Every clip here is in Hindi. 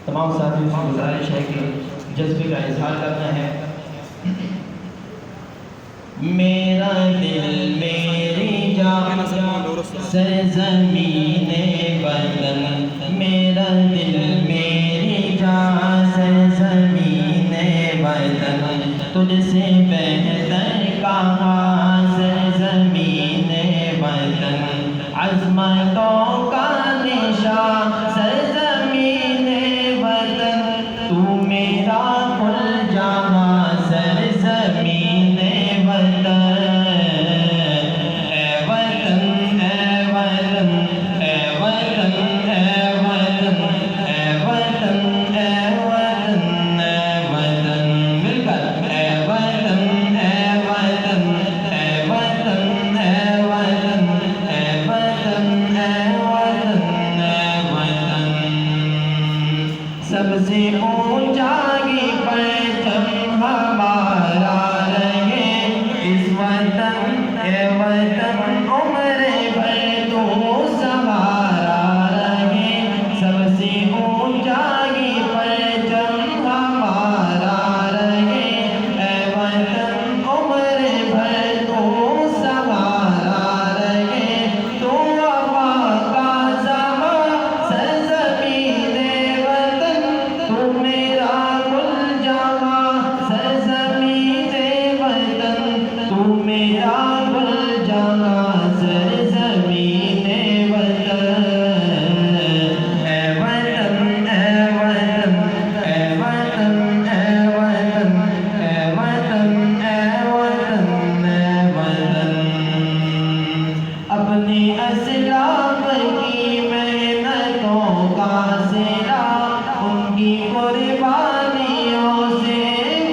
तमाम साथियों से गुजारिश है कि जज्बे का इजहार करना है। मेरा दिल मेरी जान सरज़मीने वतन, मेरा दिल मेरी जान सरज़मीने वतन, तुझसे बेहतर कहाँ सरज़मीने वतन, अज़मतों का निशान सरज़मीने वतन, तू मेरा कुल जहां सरज़मीने वतन, ए वतन ए वतन ए वतन ए वतन ए वतन ए वतन ए वतन, मिलकर ए वतन ए वतन ए वतन ए वतन ए वतन ए वतन ए वतन, सबसे ऊंचा की परचम हमारा रहे इस वतन, ए वतन उम्र भर तू सहारा रहे, सबसे ऊंचा की परचम हमारा रहे, ए वतन उम्र भर तू सहारा रहे, तू वफा का ज़मा सरज़मीने वतन, तू मेरा कुल जहां सरज़मीने वतन, तू मेरा कुल जहां सरज़मीने वतन, ए वतन ए वतन ए वतन ए वतन ए वतन ए वतन ए वतन, अपने असलाफ की मेहनतों का सिला, उनकी कुर्बानियों से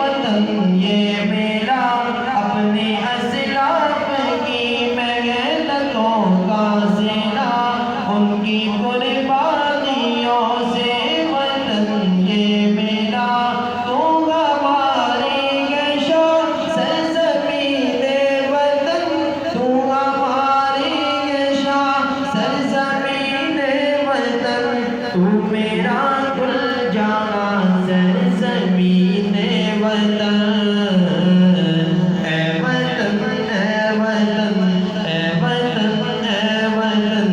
वतन ये मेरा, अपने असलाफ की मेहनतों का सिला, उनकी कुर्बानियों से वतन ये मेरा, तू हमारी ये शान सरज़मीने वतन, तू हमारी ये शान सरज़मीने वतन, तू मेरा कुल जहां सरज़मीने वतन, ए वतन ए वतन ए वतन ए वतन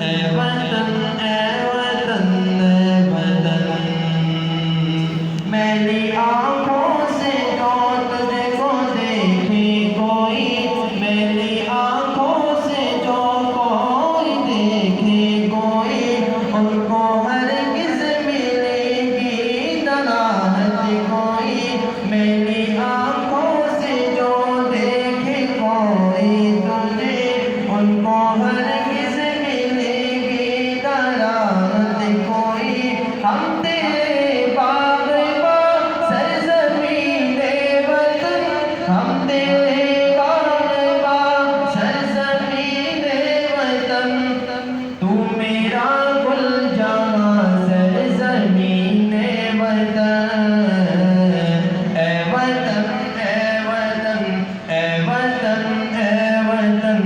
ए वतन ए वतन ए वतन, मैली आँखों से जो तुझको देखे कोई, मैली आँखों से जो कोई देखे कोई, उनको हरगिज़ मिलेगी न राहत कोई, मैली आँखों से जो देखे कोई तुझे, उनको हरगिज़ मिलेगी न राहत कोई, हम तेरे बाग़बान सरज़मीने वतन, हम तेरे बाग़बान सरज़मीने वतन, तू मेरा कुल जहां सरज़मीने वतन, ए वतन ए वतन ए वतन ए वतन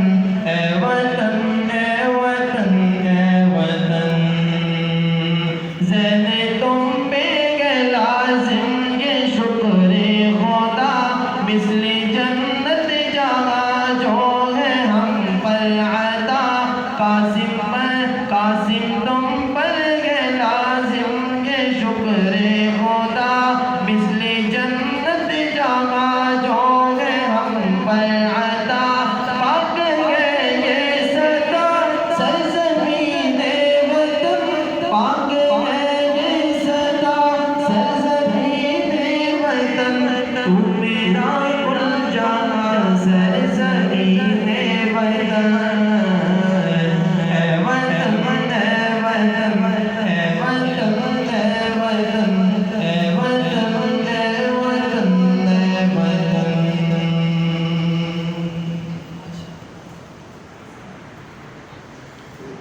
ए वतन ए वतन ए वतन, ज़ैने